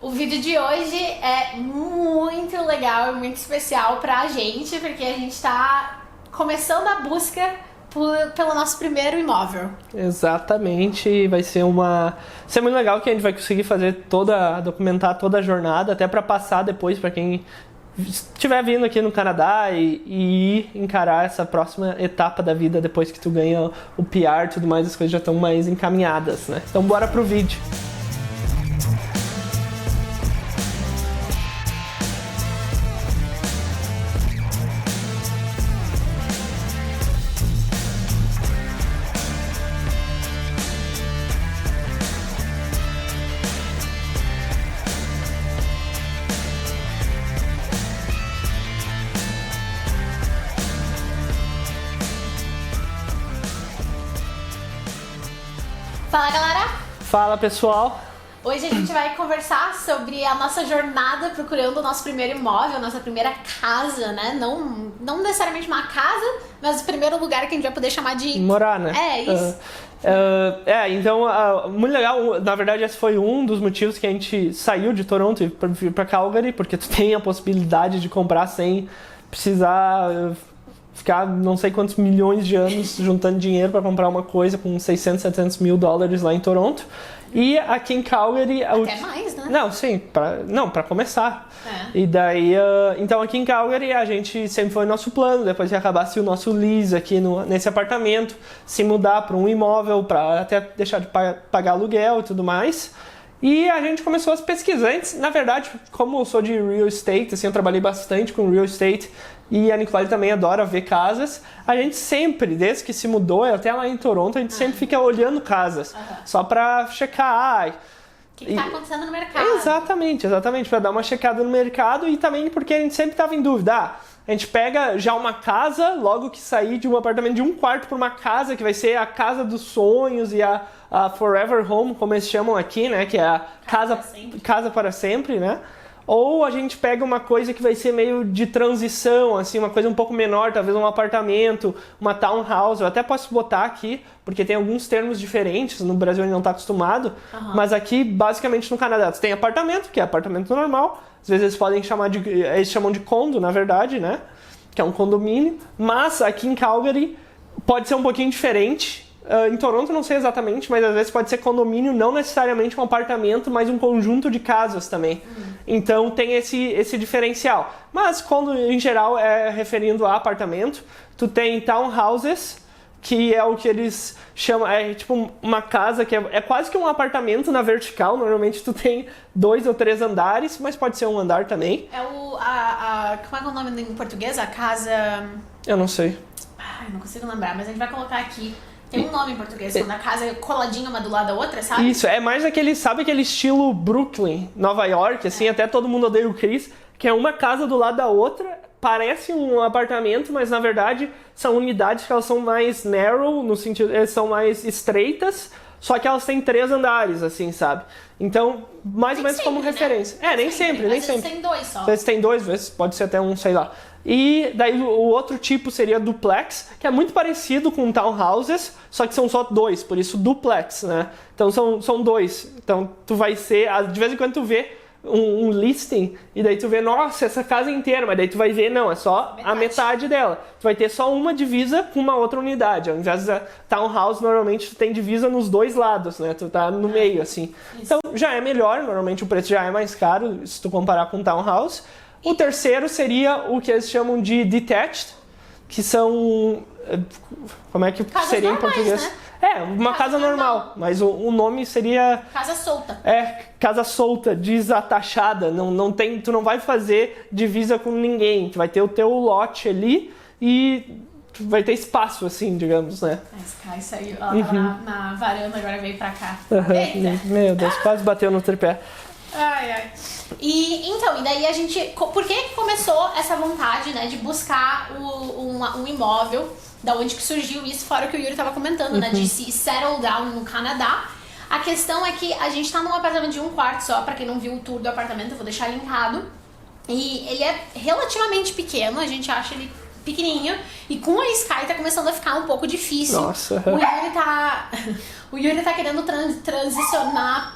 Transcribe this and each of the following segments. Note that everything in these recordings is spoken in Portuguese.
O vídeo de hoje é muito legal e muito especial pra gente, porque a gente tá começando a busca pelo nosso primeiro imóvel. Exatamente, vai ser muito legal que a gente vai conseguir documentar toda a jornada, até para passar depois para quem estiver vindo aqui no Canadá e ir encarar essa próxima etapa da vida depois que tu ganha o PR e tudo mais, as coisas já estão mais encaminhadas, né? Então bora pro vídeo. Fala, galera! Fala, pessoal! Hoje a gente vai conversar sobre a nossa jornada procurando o nosso primeiro imóvel, nossa primeira casa, né? Não necessariamente uma casa, mas o primeiro lugar que a gente vai poder chamar de... morar, né? É, isso. Então, muito legal. Na verdade, esse foi um dos motivos que a gente saiu de Toronto e vir para Calgary, porque tu tem a possibilidade de comprar sem precisar ficar não sei quantos milhões de anos juntando dinheiro para comprar uma coisa com 600, 700 mil dólares lá em Toronto. E aqui em Calgary... Até mais, né? Não, sim, para começar. É. E daí, então aqui em Calgary a gente sempre foi nosso plano, depois que acabasse o nosso lease aqui nesse apartamento, se mudar para um imóvel, para até deixar de pagar aluguel e tudo mais. E a gente começou as pesquisas. Na verdade, como eu sou de real estate, assim, eu trabalhei bastante com real estate e a Nicole também adora ver casas. A gente sempre, desde que se mudou, até lá em Toronto, a gente sempre fica olhando casas, só pra checar. O que tá acontecendo no mercado? Exatamente, pra dar uma checada no mercado e também porque a gente sempre tava em dúvida. A gente pega já uma casa, logo que sair de um apartamento de um quarto para uma casa, que vai ser a casa dos sonhos e a forever home, como eles chamam aqui, né? Que é a casa para sempre, né? Ou a gente pega uma coisa que vai ser meio de transição, assim, uma coisa um pouco menor, talvez um apartamento, uma townhouse. Eu até posso botar aqui, porque tem alguns termos diferentes, no Brasil a gente não está acostumado, mas aqui, basicamente, no Canadá, você tem apartamento, que é apartamento normal, às vezes eles chamam de condo, na verdade, né? Que é um condomínio, mas aqui em Calgary pode ser um pouquinho diferente. Em Toronto não sei exatamente, mas às vezes pode ser condomínio, não necessariamente um apartamento, mas um conjunto de casas também. Então tem esse diferencial. Mas quando em geral é referindo a apartamento, tu tem townhouses, que é o que eles chamam, é tipo uma casa que é quase que um apartamento na vertical. Normalmente tu tem 2 ou 3 andares, mas pode ser um andar também. É como é que é o nome em português? A casa... Eu não sei. Ai, não consigo lembrar, mas a gente vai colocar aqui. Tem um nome em português, quando a casa é coladinha uma do lado da outra, sabe? Isso, é mais sabe aquele estilo Brooklyn, Nova York, assim, até todo mundo odeia o Chris, que é uma casa do lado da outra, parece um apartamento, mas na verdade são unidades que elas são mais narrow, no sentido, elas são mais estreitas, só que elas têm 3 andares, assim, sabe? Então, mais ou menos como referência. Nem sempre. Às vezes tem 2 só. Às vezes tem 2, às vezes pode ser até um, sei lá. E daí o outro tipo seria duplex, que é muito parecido com townhouses, só que são só 2, por isso duplex, né? Então são 2. Então tu vai ser, de vez em quando tu vê um listing e daí tu vê, nossa, essa casa inteira, mas daí tu vai ver, não, é só a metade dela. Tu vai ter só uma divisa com uma outra unidade. Ao invés da townhouse, normalmente tu tem divisa nos 2 lados, né? Tu tá no meio, assim. Isso. Então já é melhor, normalmente o preço já é mais caro se tu comparar com townhouse. O terceiro seria o que eles chamam de detached, que são... Como é que casas seria normais, em português? Né? Uma casa normal, mas o nome seria... Casa solta. Casa solta, desatachada. Tu não vai fazer divisa com ninguém. Tu vai ter o teu lote ali e tu vai ter espaço, assim, digamos, né? Esse cara saiu, ela tava na varanda, agora veio pra cá. Meu Deus, quase bateu no tripé. Ai. E daí a gente... Por que começou essa vontade, né, de buscar um imóvel? Da onde que surgiu isso, fora o que o Yuri tava comentando, né, de se settle down no Canadá. A questão é que a gente tá num apartamento de um quarto só, pra quem não viu o tour do apartamento, eu vou deixar linkado. E ele é relativamente pequeno, a gente acha ele pequenininho, e com a Sky tá começando a ficar um pouco difícil. Nossa. O Yuri tá querendo transicionar...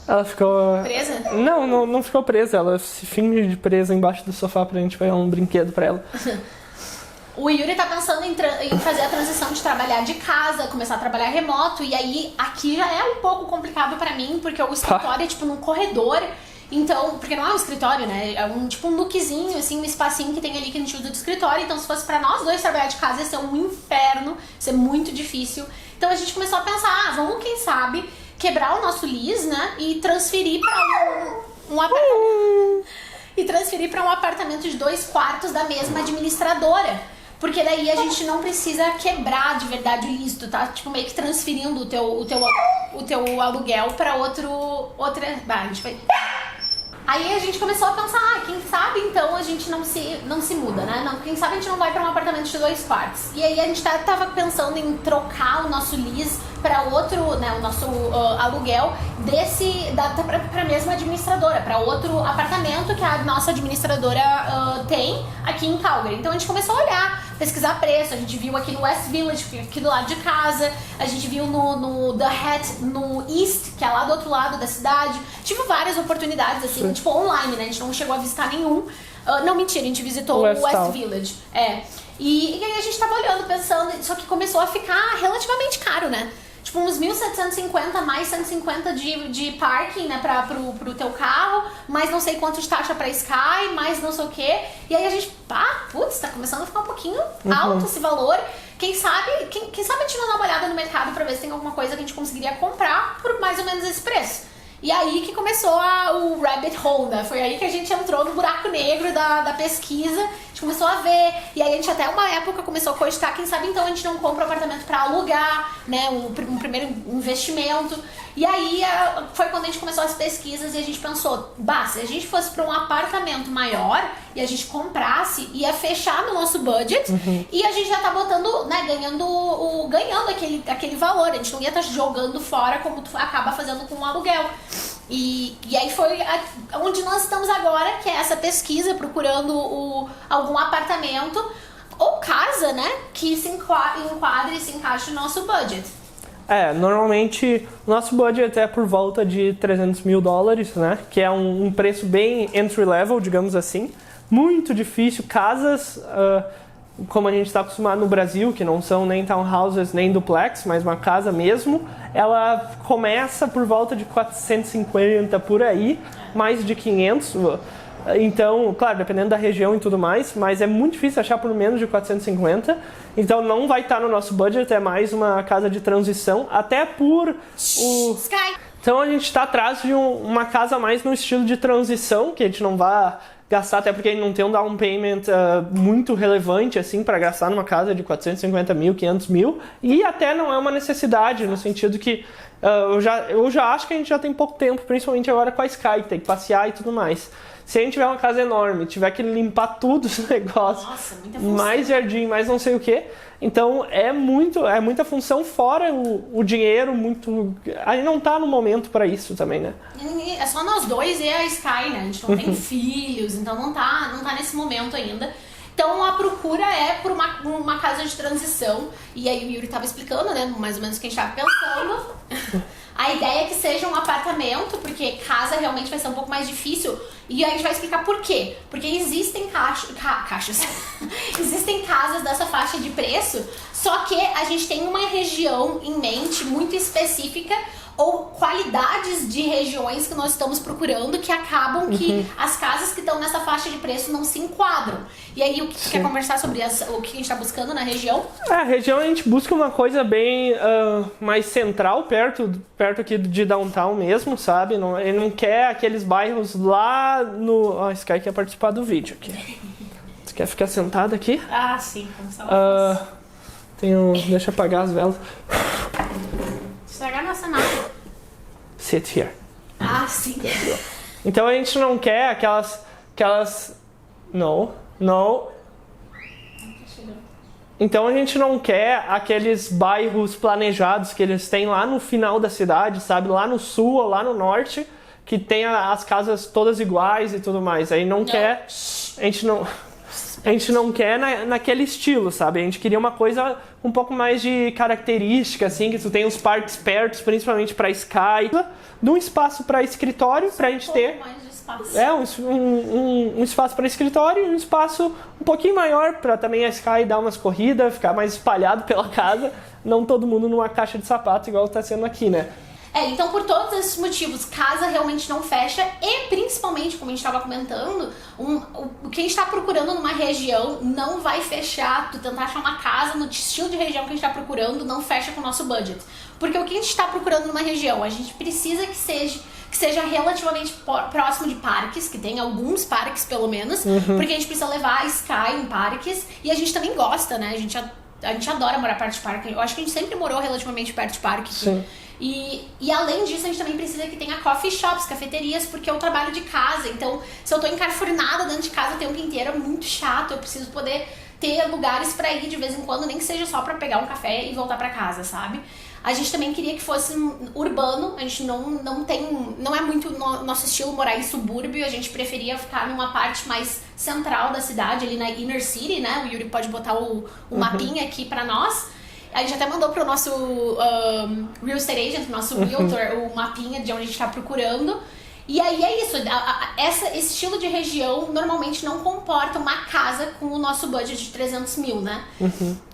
Ela ficou... Presa? Não ficou presa. Ela se finge de presa embaixo do sofá pra gente pegar um brinquedo pra ela. O Yuri tá pensando em fazer a transição de trabalhar de casa, começar a trabalhar remoto. E aí, aqui já é um pouco complicado pra mim, porque o escritório é tipo num corredor. Então, porque não é um escritório, né? É tipo um nookzinho, assim, um espacinho que tem ali que a gente usa de escritório. Então, se fosse pra nós dois trabalhar de casa, ia ser um inferno, ia ser muito difícil. Então, a gente começou a pensar, vamos, quem sabe, quebrar o nosso lease, né? E transferir pra um apartamento. E transferir pra um apartamento de 2 quartos da mesma administradora. Porque daí a gente não precisa quebrar de verdade o lease, tu tá tipo meio que transferindo o teu aluguel pra outra... Bah, a gente vai... Aí a gente começou a pensar, quem sabe então a gente não se muda, né? Não, quem sabe a gente não vai pra um apartamento de 2 quartos. E aí a gente tava pensando em trocar o nosso lease pra outro, né, o nosso aluguel pra mesma administradora, pra outro apartamento que a nossa administradora tem aqui em Calgary. Então a gente começou a olhar, pesquisar preço, a gente viu aqui no West Village, aqui do lado de casa, a gente viu no The Hat, no East, que é lá do outro lado da cidade. Tive várias oportunidades, assim, tipo online, né? A gente não chegou a visitar nenhum. Não, mentira, a gente visitou o West Village. E aí a gente tava olhando, pensando, só que começou a ficar relativamente caro, né? Tipo, uns 1.750, mais 150 de parking, né, pro teu carro, mais não sei quanto de taxa pra Sky, mais não sei o quê. E aí a gente, tá começando a ficar um pouquinho alto esse valor. Quem sabe a gente não dá uma olhada no mercado pra ver se tem alguma coisa que a gente conseguiria comprar por mais ou menos esse preço. E aí que começou o rabbit hole, né? Foi aí que a gente entrou no buraco negro da pesquisa, a gente começou a ver, e aí a gente até uma época começou a cogitar, quem sabe então a gente não compra um apartamento pra alugar, né? Um primeiro investimento. E aí foi quando a gente começou as pesquisas e a gente pensou, se a gente fosse pra um apartamento maior e a gente comprasse, ia fechar no nosso budget e a gente já tá botando, né, ganhando aquele valor, a gente não ia estar jogando fora como tu acaba fazendo com um aluguel. E aí foi onde nós estamos agora, que é essa pesquisa, procurando algum apartamento ou casa, né, que se enquadre e se encaixe no nosso budget. Normalmente o nosso budget é por volta de $300 mil, né? Que é um preço bem entry level, digamos assim. Muito difícil. Casas, como a gente está acostumado no Brasil, que não são nem townhouses nem duplex, mas uma casa mesmo, ela começa por volta de 450 por aí, mais de 500. Então, claro, dependendo da região e tudo mais, mas é muito difícil achar por menos de 450. Então não vai estar no nosso budget, é mais uma casa de transição, até por Sky. Então a gente está atrás de uma casa mais no estilo de transição, que a gente não vai gastar, até porque a gente não tem um down payment muito relevante assim para gastar numa casa de 450 mil, 500 mil, e até não é uma necessidade, no sentido que eu já acho que a gente já tem pouco tempo, principalmente agora com a Sky, tem que passear e tudo mais. Se a gente tiver uma casa enorme, tiver que limpar tudo esse negócio, muita função. Mais jardim, mais não sei o que, então é muita função, fora o dinheiro, muito... A gente não tá no momento para isso também, né? É só nós dois e a Sky, né? A gente não tem filhos, então não tá nesse momento ainda. Então a procura é por uma casa de transição. E aí o Yuri tava explicando, né, mais ou menos o que a gente tava pensando. A ideia é que seja um apartamento, porque casa realmente vai ser um pouco mais difícil. E a gente vai explicar por quê. Porque existem caixas. Existem casas dessa faixa de preço, só que a gente tem uma região em mente muito específica, ou qualidades de regiões que nós estamos procurando, que acabam que as casas que estão nessa faixa de preço não se enquadram. E aí, o que tu quer conversar sobre o que a gente está buscando na região? A região a gente busca uma coisa bem mais central, perto aqui de downtown mesmo, sabe? Ele não quer aqueles bairros lá no... Esse cara quer participar do vídeo aqui. Você quer ficar sentado aqui? Sim. Deixa eu apagar as velas. Estragar nossa nave. Sit here. Sim. Então a gente não quer aquelas... No. Então a gente não quer aqueles bairros planejados que eles têm lá no final da cidade, sabe? Lá no sul ou lá no norte, que tem as casas todas iguais e tudo mais. Aí não quer... A gente não... A gente não quer naquele estilo, sabe? A gente queria uma coisa um pouco mais de característica, assim, que tu tem os parques perto, principalmente para Sky, de um espaço para escritório, pra gente ter. Mais de espaço. Um espaço para escritório e um espaço um pouquinho maior para também a Sky dar umas corridas, ficar mais espalhado pela casa, não todo mundo numa caixa de sapato igual tá sendo aqui, né? Então por todos esses motivos, casa realmente não fecha e principalmente, como a gente estava comentando, o que a gente está procurando numa região não vai fechar. Tu tentar achar uma casa no estilo de região que a gente está procurando não fecha com o nosso budget. Porque o que a gente está procurando numa região, a gente precisa que seja relativamente próximo de parques, que tem alguns parques pelo menos, porque a gente precisa levar a Sky em parques e a gente também gosta, né? A gente adora morar perto de parque. Eu acho que a gente sempre morou relativamente perto de parque. Sim. E além disso, a gente também precisa que tenha coffee shops, cafeterias, porque eu trabalho de casa. Então, se eu tô encarfurinada dentro de casa o tempo inteiro, é muito chato. Eu preciso poder ter lugares pra ir de vez em quando, nem que seja só pra pegar um café e voltar pra casa, sabe? A gente também queria que fosse urbano. A gente não é muito nosso estilo morar em subúrbio. A gente preferia ficar numa parte mais central da cidade, ali na Inner City, né? O Yuri pode botar o mapinha aqui pra nós. A gente até mandou pro nosso real estate agent, pro nosso realtor, o mapinha de onde a gente tá procurando. E aí é isso, esse estilo de região normalmente não comporta uma casa com o nosso budget de 300 mil, né?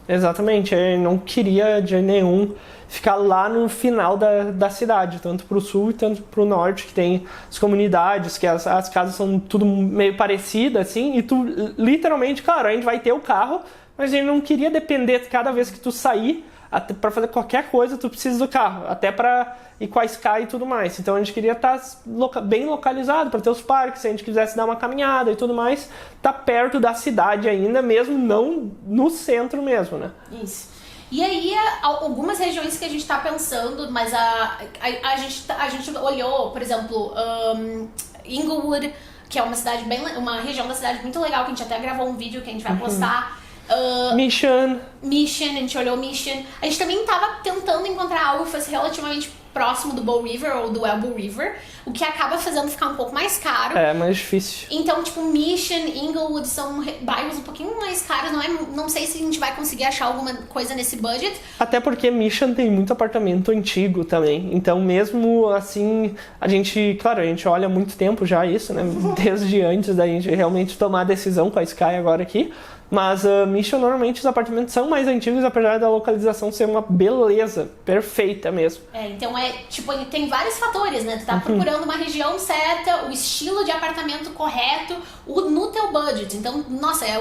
Exatamente, eu não queria de nenhum ficar lá no final da cidade, tanto pro sul e tanto pro norte, que tem as comunidades, que as casas são tudo meio parecidas, assim, e tu literalmente, claro, a gente vai ter o carro, mas a gente não queria depender cada vez que tu sair, até para fazer qualquer coisa tu precisa do carro, até para ir com a Sky e tudo mais. Então a gente queria estar bem localizado para ter os parques, se a gente quisesse dar uma caminhada e tudo mais, tá perto da cidade ainda, mesmo não no centro mesmo, né? Isso. E aí, algumas regiões que a gente tá pensando, mas a gente olhou, por exemplo, Inglewood, que é uma região da cidade muito legal, que a gente até gravou um vídeo que a gente vai postar. Mission, a gente olhou Mission. A gente também tava tentando encontrar algo que fosse relativamente próximo do Bow River ou do Elbow River, o que acaba fazendo ficar um pouco mais caro. É, mais difícil. Então, tipo, Mission, Inglewood são bairros um pouquinho mais caros, não sei se a gente vai conseguir achar alguma coisa nesse budget. Até porque Mission tem muito apartamento antigo também, então mesmo assim, a gente olha há muito tempo já isso, né, desde antes da gente realmente tomar a decisão com a Sky agora aqui. Mas Mission, normalmente os apartamentos são mais antigos, apesar da localização ser uma beleza, perfeita mesmo. Então tem vários fatores, né? Tu tá procurando uma região certa, o estilo de apartamento correto, no teu budget. Então, nossa, é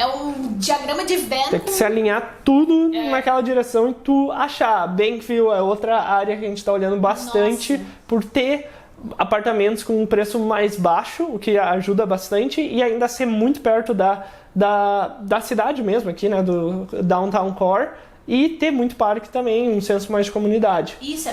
um diagrama de Venn. Tem que se alinhar tudo naquela direção e tu achar. Bankville é outra área que a gente tá olhando bastante por ter apartamentos com um preço mais baixo, o que ajuda bastante, e ainda ser muito perto da cidade mesmo aqui, né, do Downtown Core, e ter muito parque também, um senso mais de comunidade. Isso, é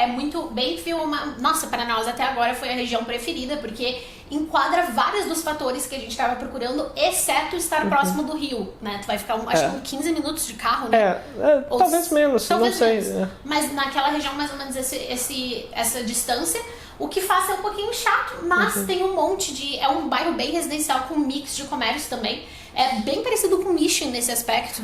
muito Bayville, nossa, para nós até agora foi a região preferida, porque enquadra vários dos fatores que a gente estava procurando, exceto estar próximo do rio, né? Tu vai ficar, acho que 15 minutos de carro, né? Talvez menos, não sei. Mas naquela região, mais ou menos essa distância, o que faz é um pouquinho chato, mas tem um monte é um bairro bem residencial com um mix de comércio também. É bem parecido com Mission nesse aspecto.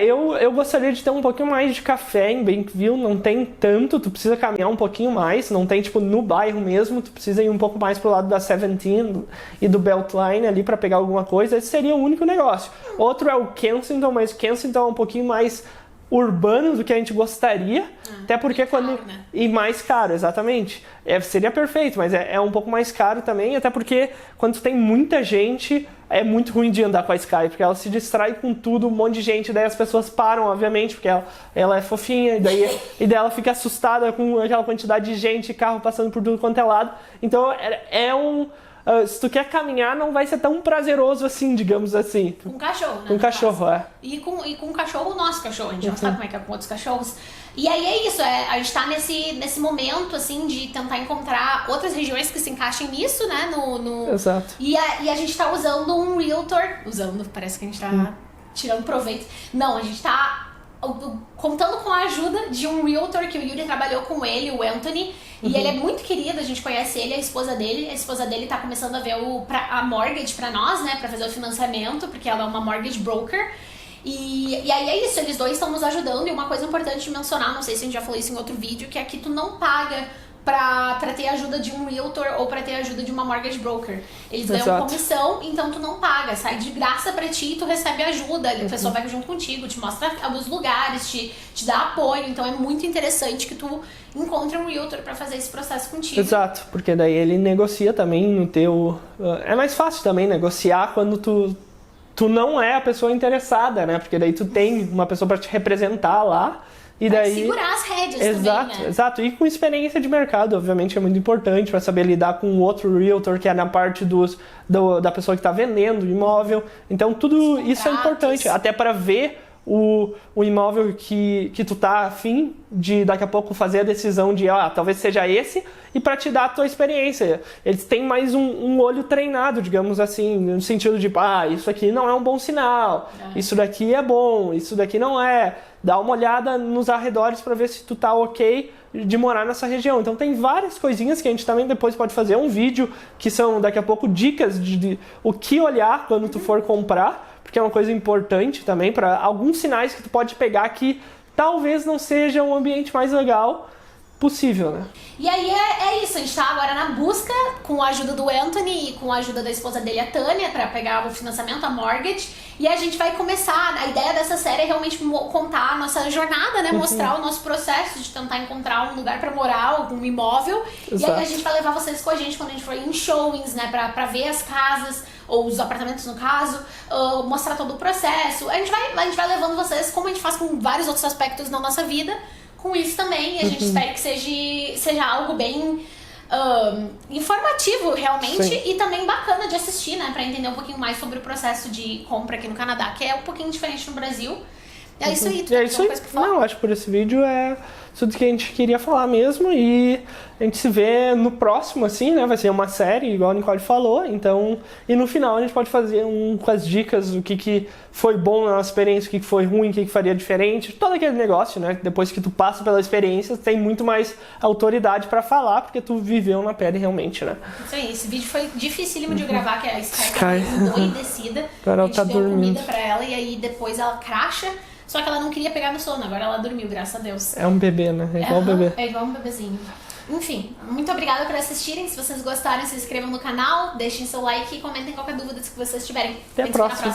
Eu gostaria de ter um pouquinho mais de café em Bankville, não tem tanto, tu precisa caminhar um pouquinho mais, não tem tipo no bairro mesmo, tu precisa ir um pouco mais pro lado da 17 e do Beltline ali pra pegar alguma coisa, esse seria o único negócio. Outro é o Kensington, mas o Kensington é um pouquinho mais urbano do que a gente gostaria, até porque caro, né? E mais caro, exatamente. Seria perfeito, mas é um pouco mais caro também, até porque quando tem muita gente, é muito ruim de andar com a Sky, porque ela se distrai com tudo, um monte de gente, daí as pessoas param, obviamente, porque ela é fofinha, e daí ela fica assustada com aquela quantidade de gente, carro passando por tudo quanto é lado. Então se tu quer caminhar, não vai ser tão prazeroso assim, digamos assim. Com cachorro, né? Com cachorro, E com o cachorro, o nosso cachorro. A gente não sabe como é que é com outros cachorros. E aí é isso, a gente tá nesse momento, assim, de tentar encontrar outras regiões que se encaixem nisso, né? Exato. E a gente tá usando um realtor. Parece que a gente tá tirando proveito. Não, a gente tá contando com a ajuda de um realtor que o Yuri trabalhou com ele, o Anthony, e ele é muito querido, a gente conhece ele, a esposa dele tá começando a ver a mortgage pra nós, né, pra fazer o financiamento, porque ela é uma mortgage broker. E aí é isso, eles dois estão nos ajudando, e uma coisa importante de mencionar, não sei se a gente já falou isso em outro vídeo, que é que tu não paga pra ter ajuda de um realtor ou pra ter ajuda de uma mortgage broker. Eles ganham comissão, então tu não paga, sai de graça pra ti e tu recebe ajuda. A pessoa vai junto contigo, te mostra os lugares, te dá apoio. Então é muito interessante que tu encontre um realtor pra fazer esse processo contigo. Exato, porque daí ele negocia também no teu... É mais fácil também negociar quando tu não é a pessoa interessada, né? Porque daí tu tem uma pessoa pra te representar lá. E daí, segurar as rédeas também, né? Exato, e com experiência de mercado, obviamente é muito importante para saber lidar com outro realtor que é na parte da pessoa que está vendendo o imóvel. Então tudo isso é importante, até para ver o imóvel que tu tá afim de daqui a pouco fazer a decisão de talvez seja esse, e para te dar a tua experiência. Eles têm mais um olho treinado, digamos assim, no sentido de isso aqui não é um bom sinal, isso daqui é bom, isso daqui não é. Dá uma olhada nos arredores para ver se tu tá ok de morar nessa região. Então tem várias coisinhas que a gente também depois pode fazer um vídeo que são daqui a pouco dicas de o que olhar quando tu for comprar, porque é uma coisa importante também para alguns sinais que tu pode pegar que talvez não seja um ambiente mais legal possível, né? E aí é isso, a gente tá agora na busca, com a ajuda do Anthony e com a ajuda da esposa dele, a Tânia, pra pegar o financiamento, a mortgage, e a gente vai começar, a ideia dessa série é realmente contar a nossa jornada, né, mostrar o nosso processo de tentar encontrar um lugar pra morar, algum imóvel. Exato. E aí a gente vai levar vocês com a gente quando a gente for em showings, né, pra ver as casas, ou os apartamentos no caso, mostrar todo o processo. A gente vai levando vocês, como a gente faz com vários outros aspectos na nossa vida, com isso também, a gente espera que seja algo bem informativo realmente. Sim. E também bacana de assistir, né, pra entender um pouquinho mais sobre o processo de compra aqui no Canadá, que é um pouquinho diferente no Brasil. É isso aí, tu tem alguma coisa pra falar? Não, acho que por esse vídeo é tudo que a gente queria falar mesmo, e a gente se vê no próximo, assim, né? Vai ser uma série, igual a Nicole falou, então... E no final a gente pode fazer com as dicas, o que foi bom na nossa experiência, o que foi ruim, o que faria diferente, todo aquele negócio, né? Depois que tu passa pela experiência, tem muito mais autoridade pra falar, porque tu viveu na pele realmente, né? Isso aí, esse vídeo foi dificílimo de gravar, que a Sky tá endoidecida. Agora ela tá dormindo. Comida pra ela, e aí depois ela cracha. Só que ela não queria pegar no sono, agora ela dormiu, graças a Deus. É um bebê, né? É igual um bebê. É igual um bebezinho. Enfim, muito obrigada por assistirem. Se vocês gostaram, se inscrevam no canal, deixem seu like e comentem qualquer dúvida que vocês tiverem. Até a próxima.